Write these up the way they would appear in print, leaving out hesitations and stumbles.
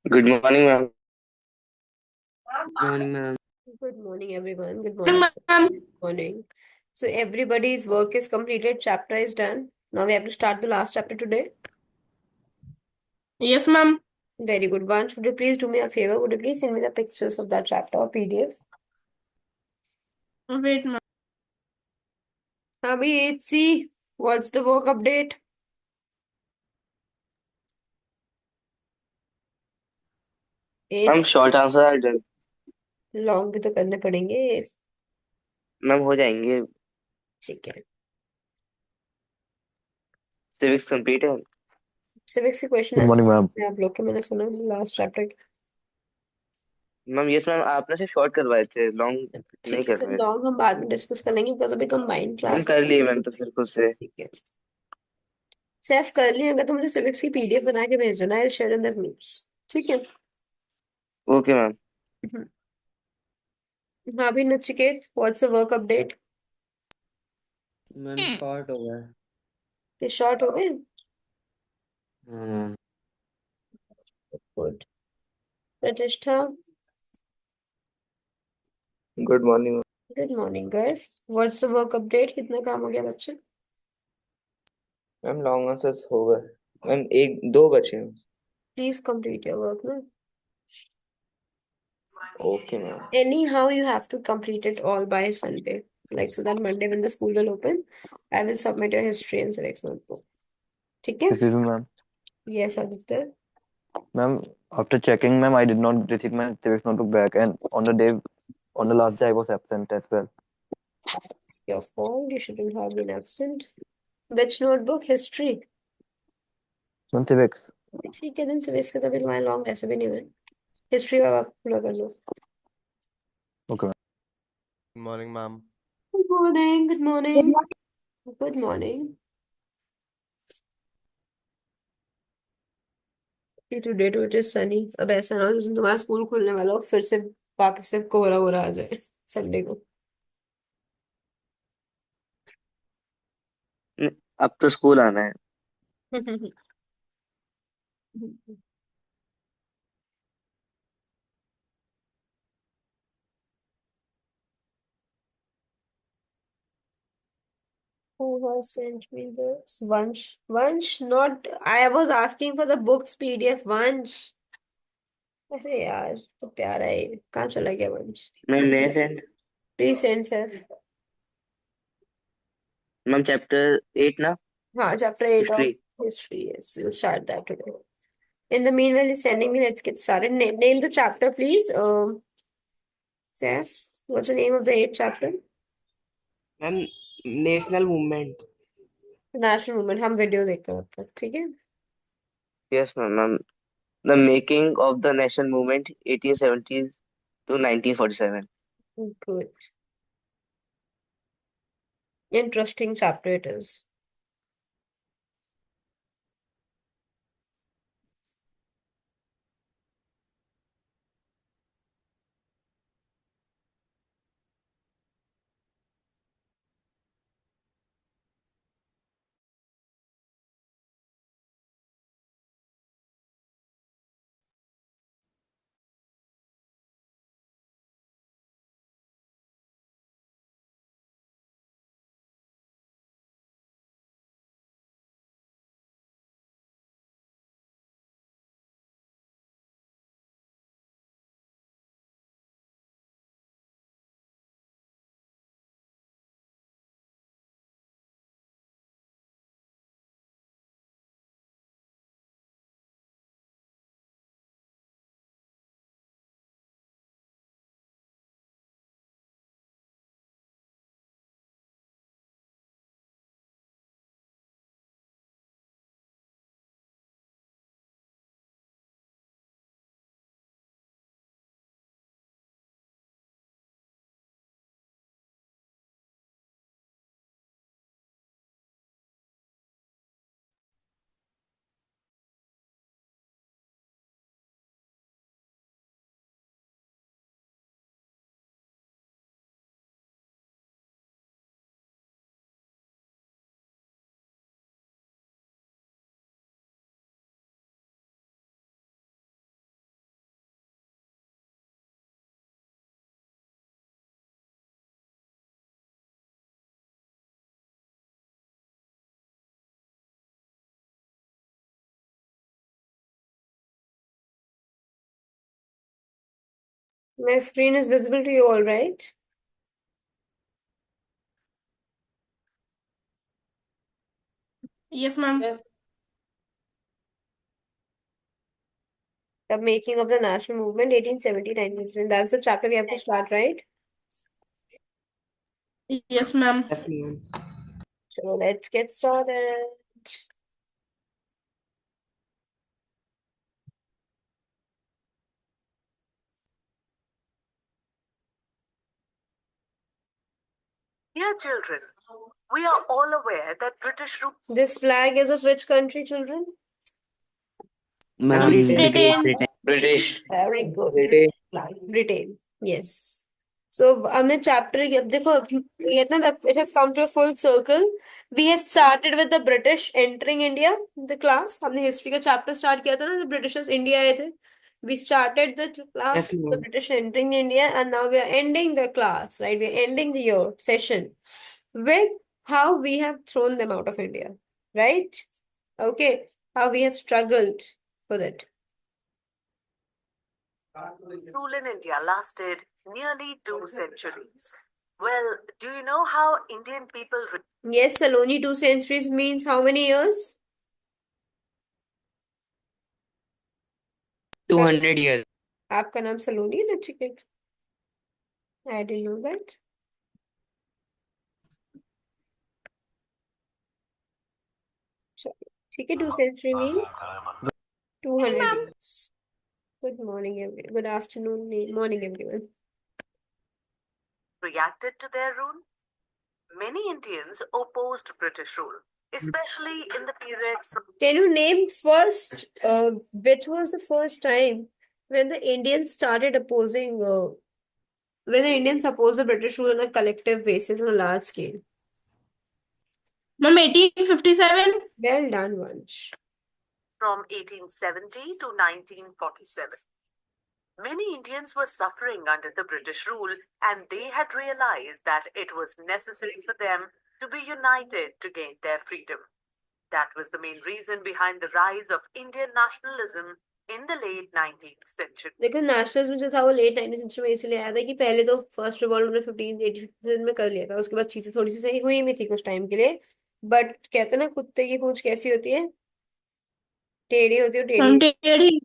Good morning, ma'am. Morning, ma'am. Good morning, everyone. Good Morning, morning. ma'am. Good morning. So everybody's work is completed. Chapter is done. Now we have to start the last chapter today. Yes, ma'am. Very good. Vansh, would you please do me a favor? Would you please send me the pictures of that chapter or PDF? Wait, ma'am. Abhi, see what's the work update? Ma'am It's short answer are done. Long भी तो करने पड़ेंगे. Ma'am हो जाएंगे। ठीक है. Civics complete है। Civics के question good morning ma'am. Answer आप लोग के मैंने सुना last chapter. Ma'am yes ma'am, आपने सिर्फ शॉर्ट करवाए थे, लॉन्ग नहीं ठीक है, फिर करवाए। लॉन्ग हम बाद में डिस्कस कर लेंगे बिकॉज अभी कंबाइंड मैम क्लास. कर लिए मैम तो फिर खुद से। ठीक है. सेफ कर लिया अगर तो मुझे सिविक्स की पीडीएफ बना के भेज देना है शेयर इन द ग्रुप्स. ठीक है. Okay ma'am. हम्म. हाँ भी Nachiket what's the work update. Ma'am short हो गया। ये शॉर्ट हो गए. हाँ ma'am. Good. Pratishtha. Good morning ma'am. Good morning girls. What's the work update. कितना काम हो गया बच्चे. मैम लॉन्ग आंसर्स हो गए। मैम एक दो बचे हैं। प्लीज कंप्लीट योर वर्क ना. Okay ma'am. Anyhow you have to complete it all by Sunday. Like so that Monday when the school will open, I will submit your history and civics notebook. ठीक है. Excuse me, ma'am. Yes, Aditya. Ma'am, after checking, ma'am, I did not receive my civics notebook back, and on the last day, I was absent as well. It's your fault. You shouldn't have been absent. Which notebook? History. Ma'am, civics. ठीक है. दिन civics का तो फिर वहाँ long ऐसे भी नहीं हुए. हिस्ट्री का आप पूरा कर लो. Okay, ma'am. Good morning, ma'am. Good morning. Good morning. Good morning. Today too it is sunny. अब ऐसा ना हो जिस दिन तुम्हारा स्कूल खुलने वाला हो फिर से वापस से कोहरा वोहरा आ जाए संडे को. अब तो स्कूल आना है। Who has sent me this? Vansh. Vansh, not. I was asking for the books PDF. Vansh. अरे यार तो प्यारा है ये. कहाँ चला गया वंश. मैम नए send. Please send sir. Ma'am chapter 8 ना। हाँ, chapter 8 of history. history. Yes, we'll start that today. In the meanwhile, he's sending me. Let's get started. Name the chapter, please. Seth, what's the name of the eighth chapter? Ma'am national movement. National movement. हम video देखते हैं आपका. ठीक है. Yes ma'am. Ma'am the making of the national movement 1870 to 1947। Good. Interesting chapter it is. My screen is visible to you all, right? Yes, ma'am. The making of the national movement, 1870-19. That's the chapter we have to start, right? Yes, ma'am. Yes, ma'am. So let's get started. Dear children, we are all aware that British rule. This flag is of which country, children? Ma'am, Britain. British. Very good. Britain. Britain. Yes. So हमने chapter देखो ये ना it has come to a full circle. We have started with the British entering India. The class हमने history का chapter start किया था ना, the Britishers India आए थे. We started the class Yes, with the ma'am. British entering India, and now we are ending the class, right? We are ending the year session with how we have thrown them out of India, right? Okay, how we have struggled for that. Rule in India lasted nearly 2 centuries. Well, do you know how Indian people Yes, Saloni, 2 centuries means how many years? 200 years. आपका नाम सलोनी है Nachiket? I didn't know that. चलो, ठीक है, 2 century means 200 years. Good morning, everyone. Good afternoon, morning, everyone. reacted to their rule? Many Indians opposed British rule, especially in the period from Can you name first, which was the first time when the Indians started opposing, when the Indians opposed the British rule on a collective basis on a large scale? Ma'am, 1857. Well done, Vansh. from 1870 to 1947. Many Indians were suffering under the British rule, and they had realized that it was necessary for them to be united to gain their freedom. That was the main reason behind the rise of Indian nationalism in the late 19th century. देखो nationalism जो था वो late 19th century में इसलिए आया था कि पहले तो फर्स्ट रिवॉल्ट उन्होंने 1587 में कर लिया था, उसके बाद चीजें थोड़ी सी सही हुई भी थी कुछ टाइम के लिए, बट कहते हैं ना कुत्ते की पूंछ कैसी होती है, टेढ़ी होती है, टेढ़ी. Ma'am, Teddy.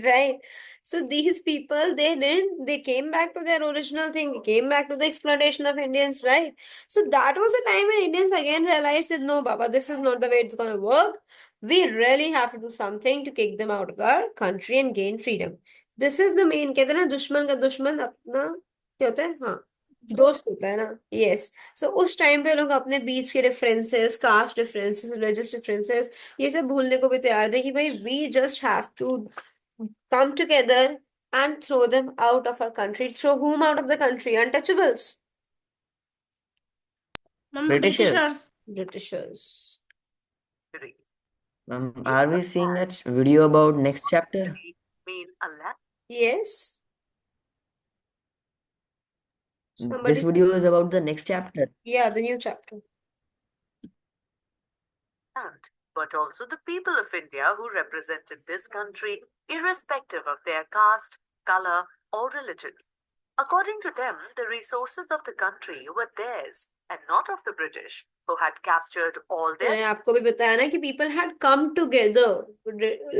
Right. So these people, they came back to their original thing, they came back to the exploitation of Indians, right? So that was the time when Indians again realized that no, Baba, this is not the way it's gonna work. We really have to do something to kick them out of our country and gain freedom. This is the main, कहते हैं ना दुश्मन का दुश्मन अपना क्या होता है, हाँ दोस्त होता है ना. यस. सो उस टाइम पे लोग अपने बीच के differences, caste differences, religious differences, ये सब भूलने को भी तैयार थे कि भाई we just have to come together and throw them out of our country. Throw whom out of the country? Untouchables. Ma'am, Britishers. Britishers. Britishers. Are we seeing a video about next chapter? Mean Allah. Yes. This Somebody. video is about the next chapter. Yeah, the new chapter. But also the people of India who represented this country, irrespective of their caste, color, or religion. According to them, the resources of the country were theirs and not of the British, who had captured all मैंने their. आपको भी बताया ना कि people had come together,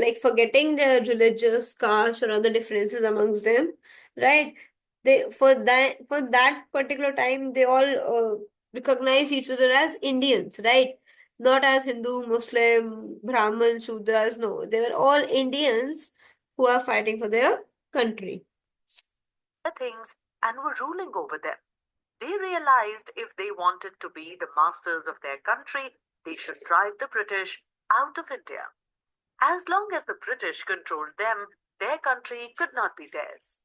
like forgetting their religious, caste, or other differences amongst them, right? They for that particular time they all recognize each other as Indians, right? Not as Hindu, Muslim, Brahmin, Shudras. No, they were all Indians who are fighting for their country. Things and were ruling over them. They realized if they wanted to be the masters of their country, they should drive the British out of India. As long as the British controlled them, their country could not be theirs.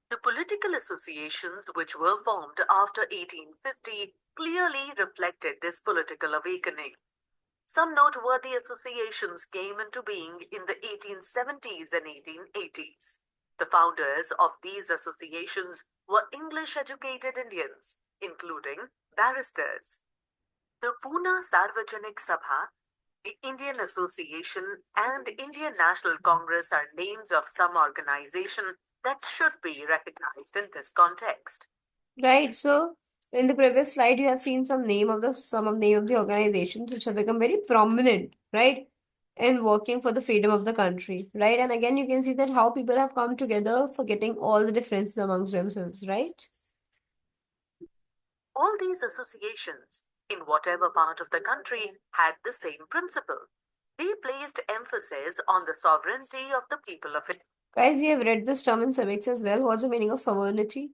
The political associations which were formed after 1850 clearly reflected this political awakening. Some noteworthy associations came into being in the 1870s and 1880s. The founders of these associations were English-educated Indians, including barristers. The Pune Sarvajanik Sabha, the Indian Association, and Indian National Congress are names of some organization that should be recognized in this context. Right. So in the previous slide, you have seen some name of the organizations which have become very prominent, right? In working for the freedom of the country, right? And again, you can see that how people have come together, forgetting all the differences amongst themselves, right? All these associations, in whatever part of the country, had the same principle. They placed emphasis on the sovereignty of the people of India. Guys, we have read this term in civics as well. What's the meaning of sovereignty?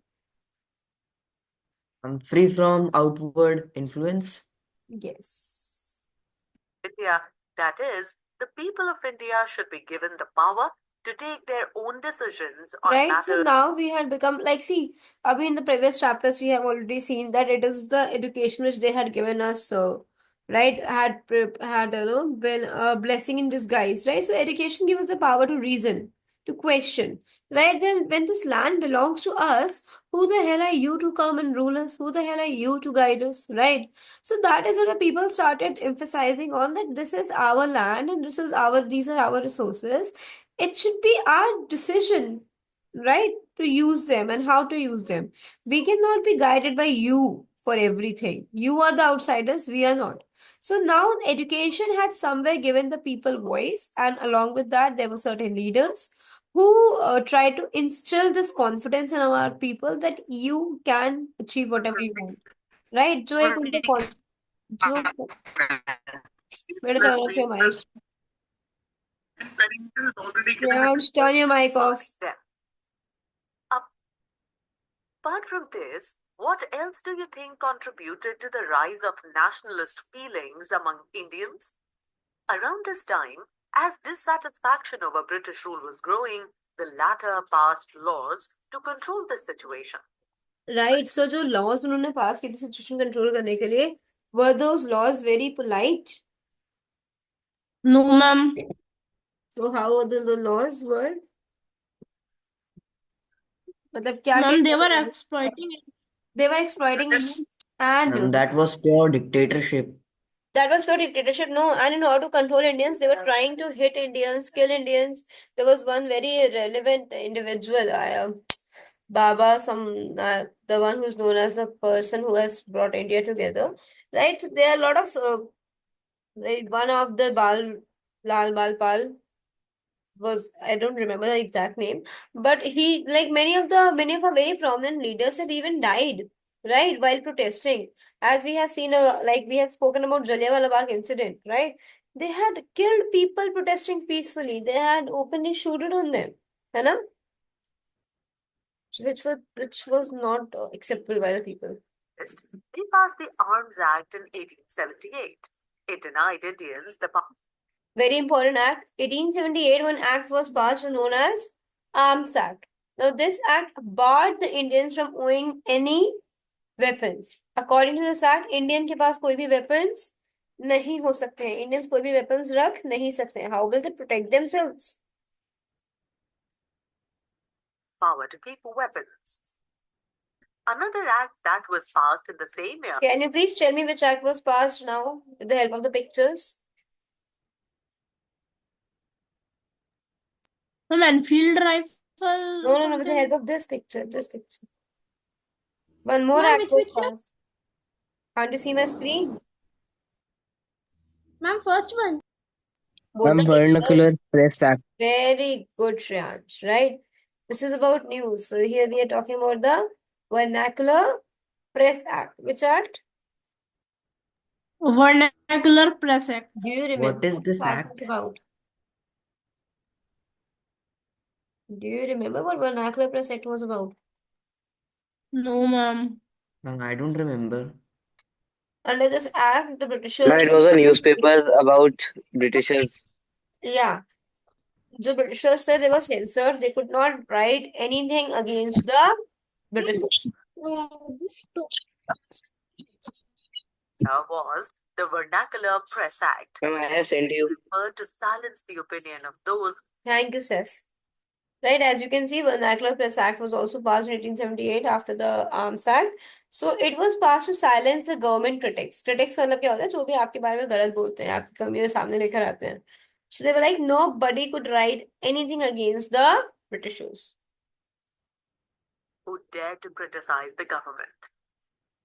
I'm free from outward influence. Yes. India, that is, the people of India should be given the power to take their own decisions on Right. So matters. now we had become like, see, I mean, in the previous chapters, we have already seen that it is the education which they had given us. So, right, had been a blessing in disguise, right? So education gives us the power to reason, to question, right? Then when this land belongs to us, who the hell are you to come and rule us? Who the hell are you to guide us, right? So that is what the people started emphasizing on, that this is our land and these are our resources. It should be our decision, right, to use them and how to use them. We cannot be guided by you for everything. You are the outsiders, we are not. So now education had somewhere given the people voice, and along with that, there were certain leaders who tried to instill this confidence in our people that you can achieve whatever you want, right? जो एक उनको जो better turn off your mic. Priyansh, turn your mic off. them. Apart from this, what else do you think contributed to the rise of nationalist feelings among Indians? Around this time, as dissatisfaction over British rule was growing, the latter passed laws to control this situation. Right. So जो laws उन्होंने pass किए थे situation control करने के लिए, were those laws very polite? No, ma'am. So how the laws were? मतलब क्या Ma'am, they were क्या exploiting it. they were exploiting Indians, and And that was pure dictatorship. that was pure dictatorship. No, and in order to control Indians, they were trying to hit Indians, kill Indians. There was one very relevant individual, Baba, the one who's known as the person who has brought India together, right? So there are a lot of, right, one of the Lal Balpal was, I don't remember the exact name, but he, like many of our very prominent leaders had even died, right, while protesting. As we have seen, like we have spoken about Jallianwala Bagh incident, right? They had killed people protesting peacefully. They had openly shooted on them, है ना? Which was not acceptable by the people. They passed the Arms Act in 1878. It denied Indians the power. Very important act. 1878, one act was passed known as Arms Act. Now, this act barred the Indians from owning any weapons. According to this act, Indian के पास कोई भी weapons नहीं हो सकते हैं. Indians कोई भी weapons रख नहीं सकते हैं. How will they protect themselves? Power to keep weapons. Another act that was passed in the same year. Can you please tell me which act was passed now with the help of the pictures? Ma'am, Enfield rifle. No, with the help of this picture. This picture. One more Ma'am, act which was picture? passed. Can't you see my screen? Ma'am, first one. Both the Vernacular pictures. Press Act. Very good, Shreyansh, right? This is about news. So here we are talking about the Vernacular Press Act. Which act? Vernacular Press Act. Do you remember What is this what act? was about? Do you remember what Vernacular Press Act was about? No, ma'am. I don't remember. Under this act, the No, Britishers, it was a newspaper about Britishers. yeah, the Britishers said they were censored. They could not write anything against the Britishers. Was the Vernacular Press Act, Ma'am, I have sent you. to silence the opinion of those. Thank you, Seth. Right, as you can see, Vernacular Press Act was also passed in 1878 after the Arms Act. So it was passed to silence the government critics. Critics मतलब क्या होता है? जो भी आपके बारे में गलत बोलते हैं, आपकी कमियों सामने लेकर आते हैं. So they were like, nobody could write anything against the Britishers. who dared to criticize the government.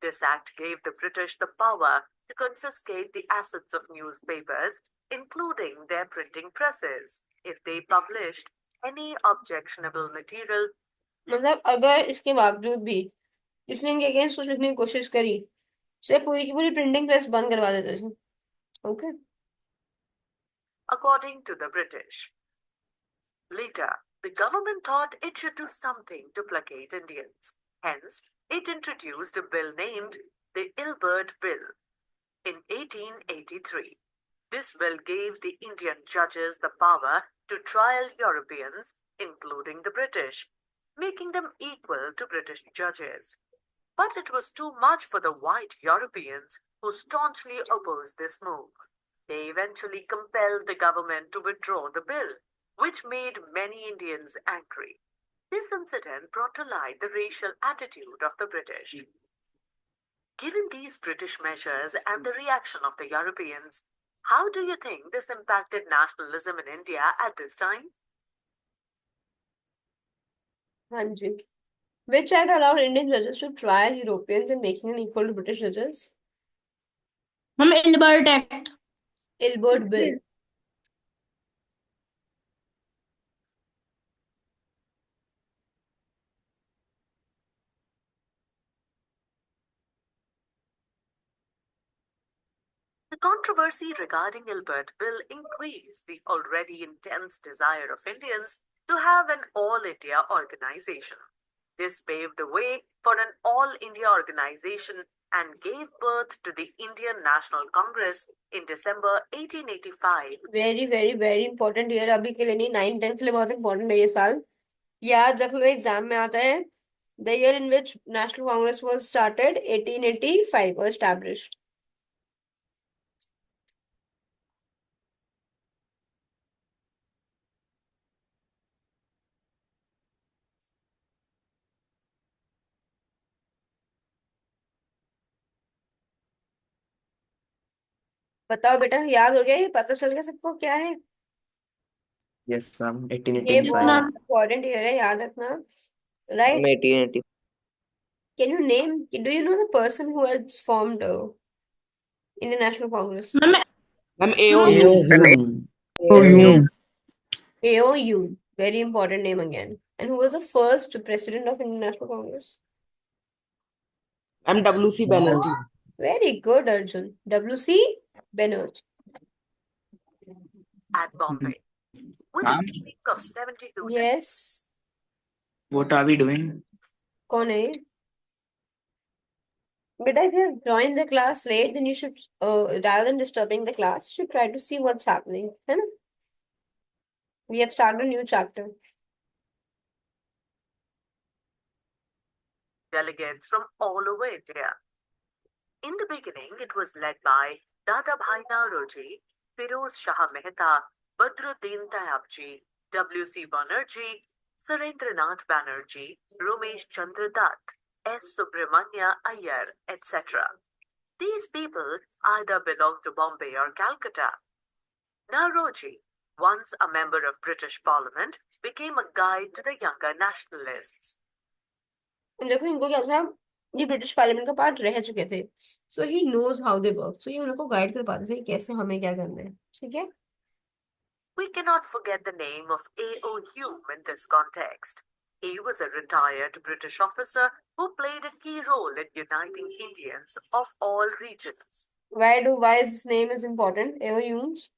This act gave the British the power to confiscate the assets of newspapers, including their printing presses, if they published any objectionable material. मतलब अगर इसके बावजूद भी किसी ने against कुछ लिखने की कोशिश करी तो पूरी की पूरी प्रिंटिंग प्रेस बंद करवा देते थे. Okay. According to the British. Later, the government thought it should do something to placate Indians. Hence, it introduced a bill named the Ilbert Bill in 1883. This bill gave the Indian judges the power to trial Europeans, including the British, making them equal to British judges. But it was too much for the white Europeans who staunchly opposed this move. They eventually compelled the government to withdraw the bill, which made many Indians angry. This incident brought to light the racial attitude of the British. Given these British measures and the reaction of the Europeans, how do you think this impacted nationalism in India at this time? हाँ जी. Which act allowed Indian judges to trial Europeans and making them equal to British judges? Ma'am, Ilbert Act. Ilbert Bill. The controversy regarding Ilbert Bill increased the already intense desire of Indians to have an all-India organization. This paved the way for an all-India organization and gave birth to the Indian National Congress in December 1885. Very very very important year. अभी के लिए नहीं, 9-10 के लिए बहुत important है ये साल. याद रख लो, एग्जाम में आता है. The year in which National Congress was started, 1885 was established. बताओ बेटा, याद हो गया? ये पता चल गया सबको क्या है? Yes, ma'am. ये 1885. बहुत इंपॉर्टेंट ईयर है, याद रखना. Right. 1880. Can you name, do you know the person who has formed Indian National Congress? Ma'am, A.O. AOU. Hume. AOU. AOU. Very important name again. And who was the first president of Indian National Congress? Ma'am, W.C. Banerjee. Very good, Arjun. W.C. Banerjee. At Bombay. With a peak of 72. Yes. What are we doing? कौन है ये? बेटा, if you have joined the class late, then you should, rather than disturbing the class, you should try to see what's happening. है ना? We have started a new chapter. Delegates from all over India. In the beginning, it was led by Dadabhai Naoroji, Firoz Shah Mehta, Badruddin Tayabji, W.C. Banerjee, Surendranath Banerjee, Ramesh Chandra Dutt, S. Subramanya Iyer, etc. These people either belonged to Bombay or Calcutta. Naoroji, once a member of British Parliament, became a guide to the younger nationalists. देखो, इनको क्या था, ये British parliament का part रह चुके थे. So he knows how they work. So ये उनको गाइड कर पाते थे कि कैसे हमें क्या करना है. ठीक है. We cannot forget the name of A.O. Hume in this context. He was a retired British officer who played a key role in uniting Indians of all regions. Why is this name is important? A.O. Humes.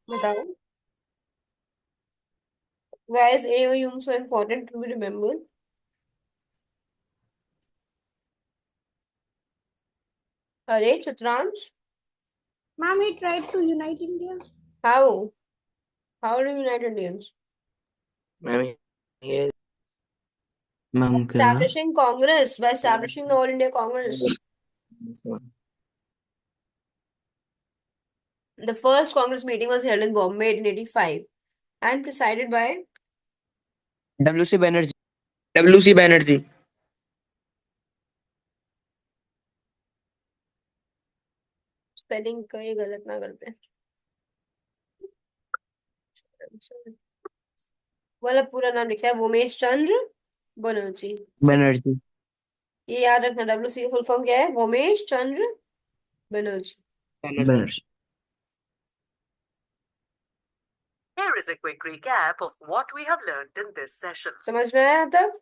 बताओ. Why is A.O. Hume so important to be remembered? अरे Chitransh. Ma'am, he tried to unite India. How? How do you unite Indians? Ma'am, he Ma'am, क्या? Establishing Congress, by establishing the All India Congress. The first Congress meeting was held in Bombay in 1885 and presided by W.C. Banerjee. W.C. Banerjee. Spelling कहीं गलत ना करते. मतलब पूरा नाम लिखा है वोमेश चंद्र बनर्जी। बनर्जी। ये याद रखना, डब्ल्यूसी की फुल फॉर्म क्या है? वोमेश चंद्र Banerjee. Banerjee. Here is a quick recap of what we have learned in this session. समझ में आया तक?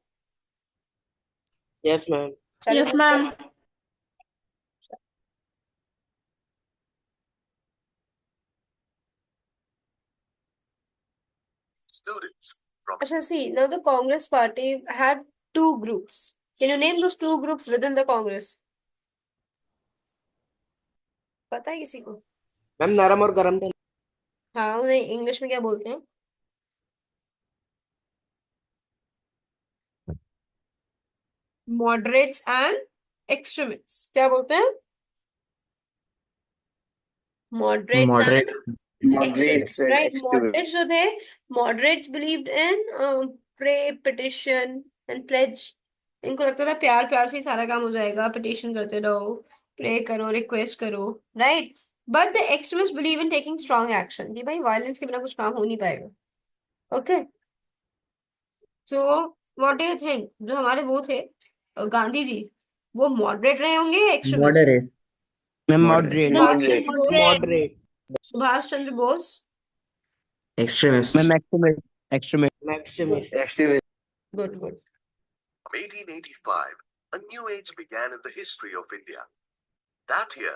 Yes ma'am. Yes, ma'am. Students from अच्छा, see, now the Congress party had two groups. Can you name those two groups within the Congress? पता है किसी को? Ma'am नरम और गरम थे। हाँ, उन्हें इंग्लिश में क्या बोलते हैं? Moderates and extremists. क्या बोलते हैं? Moderates and Moderate. Moderates extremists, and right? extremists. Moderates जो थे, moderates believed in pray, petition and pledge. इनको लगता था प्यार प्यार से ही सारा काम हो जाएगा, पिटिशन करते रहो, प्रे करो, रिक्वेस्ट करो, right? But the extremist believe in taking strong action, कि भाई वायलेंस के बिना कुछ काम हो नहीं पाएगा। Okay, so what do you think, जो हमारे वो थे गांधी जी, वो मॉडरेट रहे होंगे या extremist? Moderate. Ma'am Moderate. Moderate. Subhash Chandra Bose, moderate. Subhash Chandra Bose. Extremist. Ma'am extremist. Extremist. Extremist. Extremists. Good good. 1885, a new age began in the history of India. That year,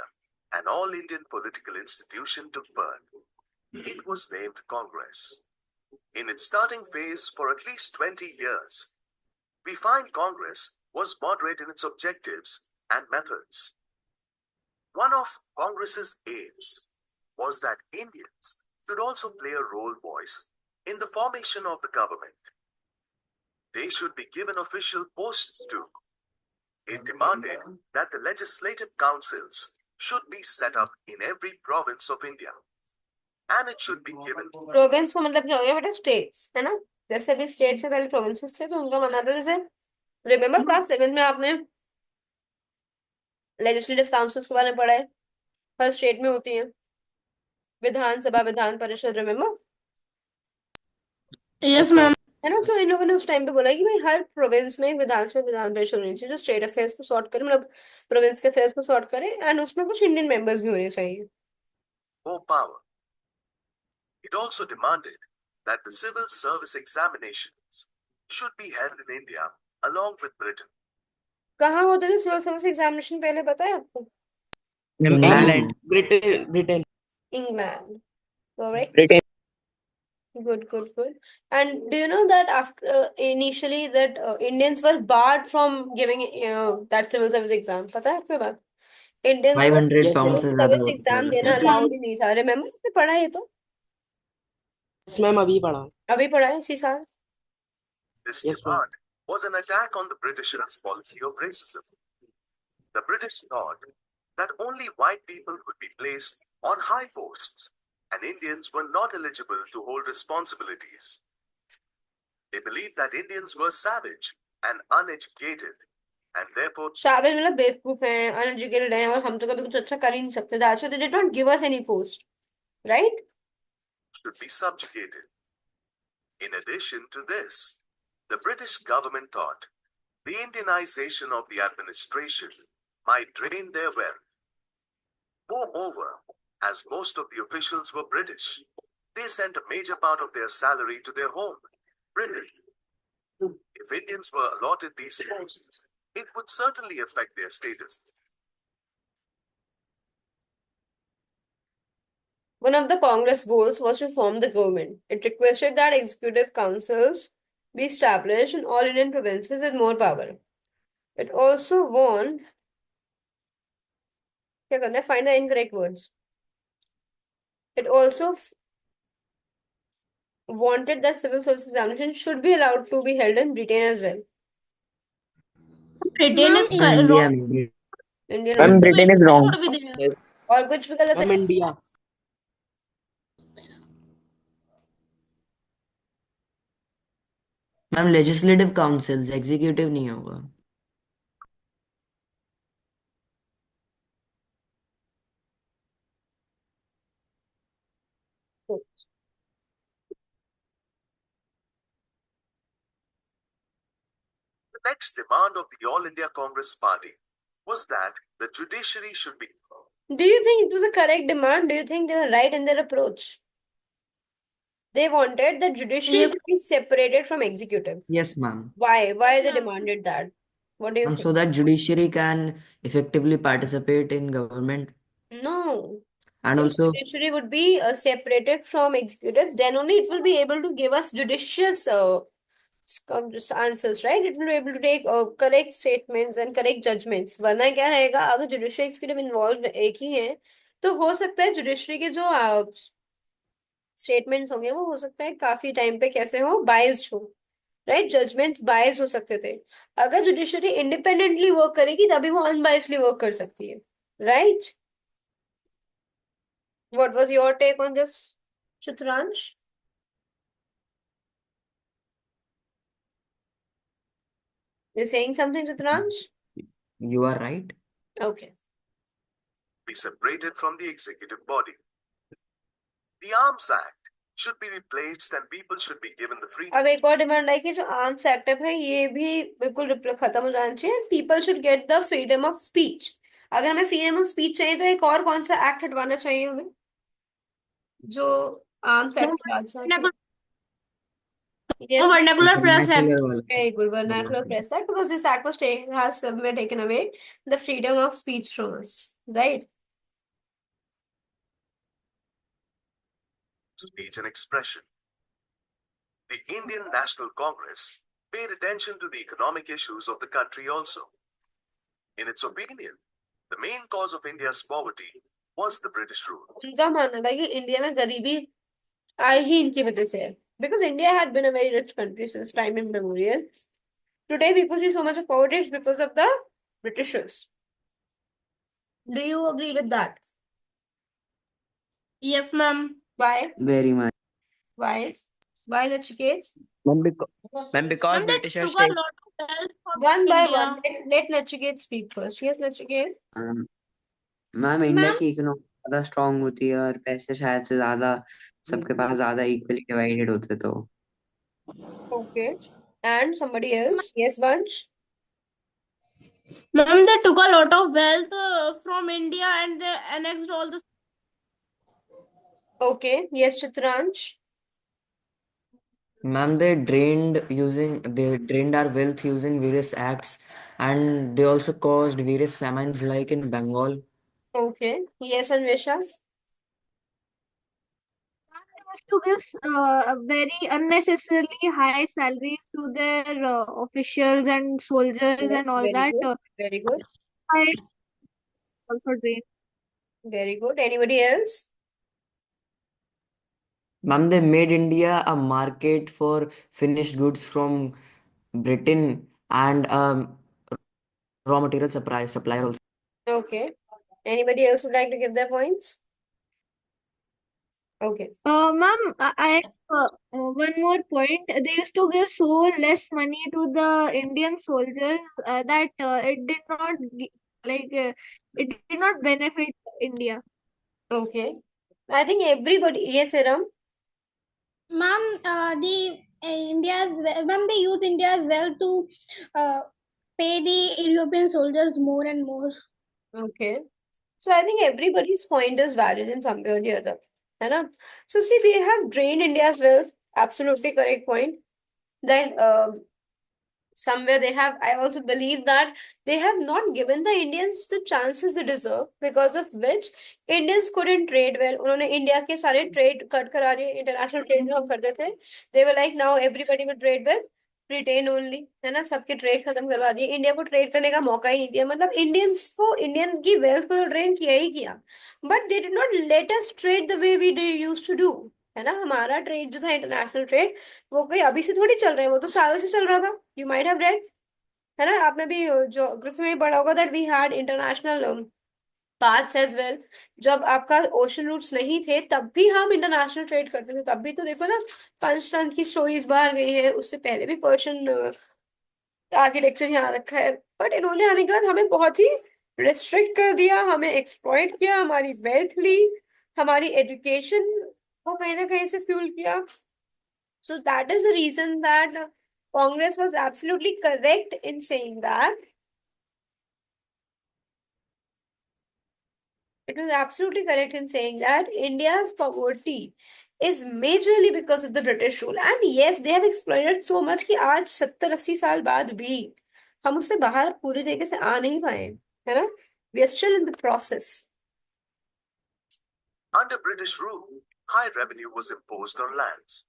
an all-Indian political institution took birth. It was named Congress. In its starting phase for at least 20 years, we find Congress was moderate in its objectives and methods. One of Congress's aims was that Indians should also play a role voice in the formation of the government. They should be given official posts too. It demanded that the legislative councils should be set up in every province of India. And it should be given. Province का मतलब क्या हो गया बेटा? States, है ना? जैसे भी स्टेट से पहले प्रोविंसेस थे, तो उनका माना था, जैसे रिमेम्बर क्लास 7 में आपने लेजिस्लेटिव काउंसिल्स के बारे में पढ़ा है, हर स्टेट में होती है विधानसभा, Vidhan Parishad, remember? Yes, ma'am. है ना? सो इन लोगों ने उस टाइम पे बोला कि भाई हर प्रोविंस में विधानसभा, विधान परिषद होनी चाहिए, जो स्टेट अफेयर्स को सॉर्ट करे, मतलब प्रोविंस के अफेयर्स को सॉर्ट करे, एंड उसमें कुछ इंडियन मेंबर्स भी होने चाहिए। More power. It also demanded that the civil service examinations should be held in India along with Britain. कहाँ होते थे सिविल सर्विस एग्जामिनेशन पहले, पता है आपको? England. Britain. Britain. England, correct. Britain. Good, good, good. And do you know that after initially that Indians were barred from giving that civil service exam? पता है आपको बात? Indians को 500 Yes, pounds civil से ज्यादा service होता exam है देना वैसे। Yes, ma'am. allowed ही नहीं था। Remember आपने पढ़ा है ये तो? yes मैम अभी पढ़ा। अभी पढ़ा है इसी साल? This Yes, ma'am. demand was an attack on the Britishers' policy of racism. The British thought that only white people could be placed on high posts, and Indians were not eligible to hold responsibilities. They believed that Indians were savage and uneducated, and therefore Shabir मतलब बेवकूफ हैं, uneducated हैं, और हम तो कभी कुछ अच्छा कर ही नहीं सकते। That's why they did not give us any post, right? should be subjugated. In addition to this, the British government thought the Indianization of the administration might drain their wealth. Moreover, as most of the officials were British, they sent a major part of their salary to their home, Britain. If Indians were allotted these posts, it would certainly affect their status. One of the Congress goals was to form the government. It requested that executive councils be established in all Indian provinces with more power. It also warned, क्या करना है? Find the incorrect words. It also wanted that civil service examination should be allowed to be held in Britain as well. Britain is India wrong. में Indian ma'am only. Britain is It wrong. should be there. और कुछ भी गलत ma'am है? India. Ma'am legislative councils, executive नहीं होगा। next demand of the All India Congress Party was that the judiciary should be. Do you think it was a correct demand? Do you think they were right in their approach? They wanted the judiciary Yes. to be separated from executive. Yes, ma'am. Why? Why they demanded that? What do you So think? that judiciary can effectively participate in government, No. and If also judiciary would be separated from executive, then only it will be able to give us judicious just answers, right? It will be able to take correct statements and correct judgments. वरना क्या रहेगा, अगर judiciary executive involved एक ही है, तो हो सकता है judiciary के जो स्टेटमेंट्स होंगे वो हो सकता है काफी टाइम पे कैसे हो, बाइस्ड हो, राइट? जजमेंट्स बाइस हो सकते थे. अगर जुडिशरी इंडिपेंडेंटली वर्क करेगी तभी वो अनबाइसली वर्क कर सकती है, right? What was your take on this, Chitransh? You're saying something, Chitransh? you are right. Okay. Be separated from the executive body. The Arms Act should be replaced and people should be given the freedom. अब एक और demand आई कि जो arms act है ये भी बिल्कुल खत्म हो जाना चाहिए. People should get the freedom of speech. अगर हमें फ्रीडम ऑफ स्पीच चाहिए तो एक और कौन सा एक्ट हटवाना चाहिए हमें जो आर्म्स एक्ट के बाद से? Yes, Vernacular Press Act. Vernacular वाला. very good. Vernacular Vernacular. Press Act, because this act was has somewhere taken away the freedom of speech from us, right? Speech and expression. The Indian National Congress paid attention to the economic issues of the country also. In its opinion, the main cause of India's poverty was the British rule. उनका मानना था कि India में गरीबी आई ही इनकी वजह से है. Because India had been a very rich country since time immemorial. Today people see so much of poverty is because of the Britishers. Do you agree with that? Yes, ma'am. Why? Very much. Why? Why, Nachiket? Ma'am, because Ma'am, they Britishers took a take lot of help from One by India. one. Let Nachiket speak first. Yes, Nachiket. Ma'am India Ma'am, की economy ज्यादा strong होती है और पैसे शायद से ज्यादा सबके पास ज्यादा इक्वली डिवाइडेड होते तो Okay. And somebody else? Yes, Vansh. ma'am, they took a lot of wealth from India and they annexed all the. Okay. Yes, Chitransh. Ma'am, they drained our wealth using various acts, and they also caused various famines like in Bengal. Okay. Yes, Anvesha. To give very unnecessarily high salaries to their officials and soldiers Yes, and all very that. good. Very good. I also drained. Very good. Anybody else? Ma'am, they made India a market for finished goods from Britain and raw material supplier also. Okay. Anybody else would like to give their points? Okay. Ma'am, I one more point. They used to give so less money to the Indian soldiers that it did not it did not benefit India. Okay. I think everybody. Yes, Aram. Ma'am, ma'am, they use India's wealth to pay the European soldiers more and more. Okay. So I think everybody's point is valid in some way or the other. है ना? So see, they have drained India's wealth. Absolutely correct point. Then somewhere they have, I also believe that they have not given the Indians the chances they deserve, because of which Indians couldn't trade well. उन्होंने India के सारे trade cut करा दिए. International trade जो हम करते थे, they were like now everybody will trade with Britain only, है ना? सबके ट्रेड खत्म करवा दिए. इंडिया को ट्रेड करने का मौका ही नहीं दिया. मतलब इंडियंस को, इंडियन की वेल्थ को तो ड्रेन किया ही किया, but they did not let us trade the way we used to do. है ना? हमारा ट्रेड जो था इंटरनेशनल ट्रेड, वो कोई अभी से थोड़ी चल रहा है, वो तो सालों से चल रहा था. यू माइट हैव रेड, है ना? आपने भी ज्योग्राफी में पढ़ा होगा that we had international paths as well. जब आपका ओशन रूट्स नहीं थे तब भी हम इंटरनेशनल ट्रेड करते थे. तब भी तो देखो ना, पंचतंत्र की स्टोरीज बाहर गई है, उससे पहले भी पर्शियन आर्किटेक्चर यहाँ रखा है. बट इन्होंने आने के बाद हमें बहुत ही रिस्ट्रिक्ट कर दिया, हमें एक्सप्लॉइट किया, हमारी वेल्थ ली, हमारी एजुकेशन को कहीं ना कहीं से फ्यूल किया. So that is the reason that Congress was absolutely correct in saying that. It was absolutely correct in saying that India's poverty is majorly because of the British rule. And yes, they have exploited so much कि आज 70-80 साल बाद भी हम उससे बाहर पूरी तरीके से आ नहीं पाए, है ना? We are still in the process. Under British rule, high revenue was imposed on lands.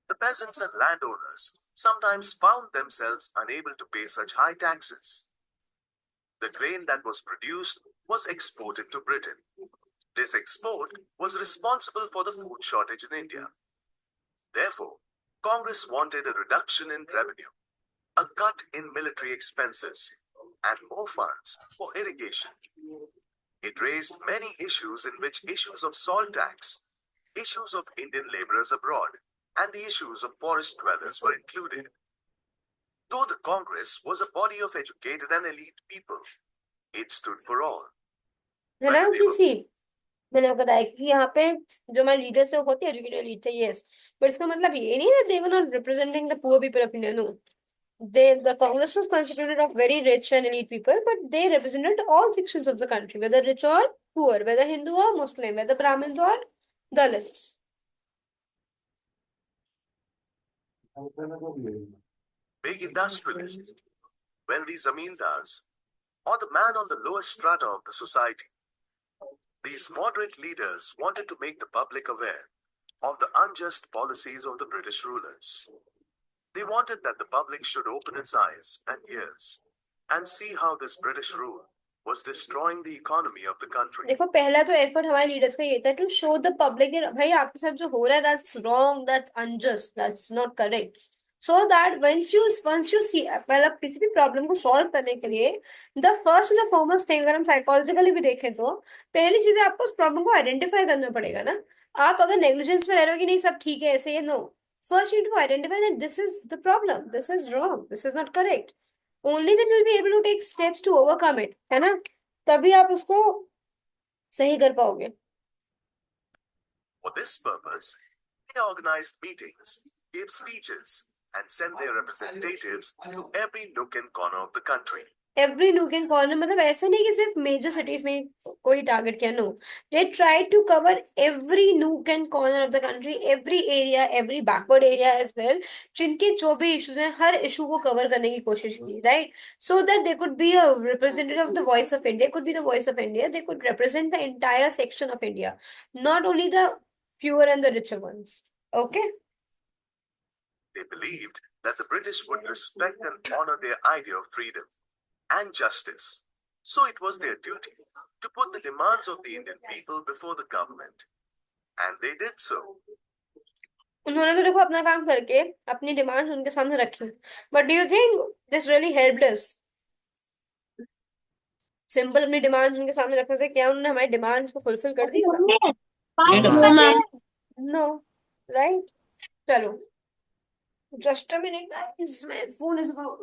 The peasants and landowners sometimes found themselves unable to pay such high taxes. The grain that was produced was exported to Britain. This export was responsible for the food shortage in India. Therefore, Congress wanted a reduction in revenue, a cut in military expenses, and more funds for irrigation. It raised many issues in which issues of salt tax, issues of Indian laborers abroad, and the issues of forest dwellers were included. Though the Congress was a body of educated and elite people, it stood for all. है ना किसी मैंने आपको बताया कि यहाँ पे जो हमारे लीडर्स है वो बहुत ही एजुकेटेड लीड थे, यस, पर इसका मतलब ये नहीं है they were not representing the poor people of India. No, the Congress was constituted of very rich and elite people, but they represented all sections of the country, whether rich or poor, whether Hindu or Muslim, whether Brahmins or Dalits. Big industrialists, wealthy zamindars, or the man on the lowest strata of the society. These moderate leaders wanted to make the public aware of the unjust policies of the British rulers. They wanted that the public should open its eyes and ears and see how this British rule was destroying the economy of the country. देखो पहला तो effort हमारे leaders का ये था to show the public भाई आपके साथ जो हो रहा है that's wrong, that's unjust, that's not correct. So that once you see, मतलब किसी भी प्रॉब्लम को सॉल्व करने के लिए the first and the foremost thing, अगर हम साइकोलॉजिकली भी देखें तो पहली चीज है आपको उस प्रॉब्लम को आइडेंटिफाई करना पड़ेगा ना. आप अगर नेग्लिजेंस में रह रहे हो कि नहीं सब ठीक है ऐसे ही, no, first you need to identify that this is the problem, this is wrong, this is not correct. Only then you'll be able to take steps to overcome it, है ना? तभी आप उसको सही कर पाओगे. For this purpose, they organized meetings, gave speeches, and sent their representatives to every nook and corner of the country. Every nook and corner, मतलब ऐसा नहीं कि सिर्फ मेजर सिटीज में कोई टारगेट किया, no, they tried to cover every nook and corner of the country, every area, every backward area as well, जिनके जो भी इश्यूज हैं हर इशू को कवर करने की कोशिश की, right? So that they could be a representative of the voice of India, could be the voice of India, they could represent the entire section of India, not only the fewer and the richer ones. Okay? They believed that the British would respect and honor their idea of freedom and justice. So it was their duty to put the demands of the Indian people before the government. And they did so. उन्होंने तो देखो अपना काम करके अपनी demands उनके सामने रखी, but do you think this really helped us? Simple अपनी डिमांड्स उनके सामने रखने से क्या उन्होंने हमारी डिमांड्स को फुलफिल कर दिया? No, right? चलो, just a minute guys, my phone is about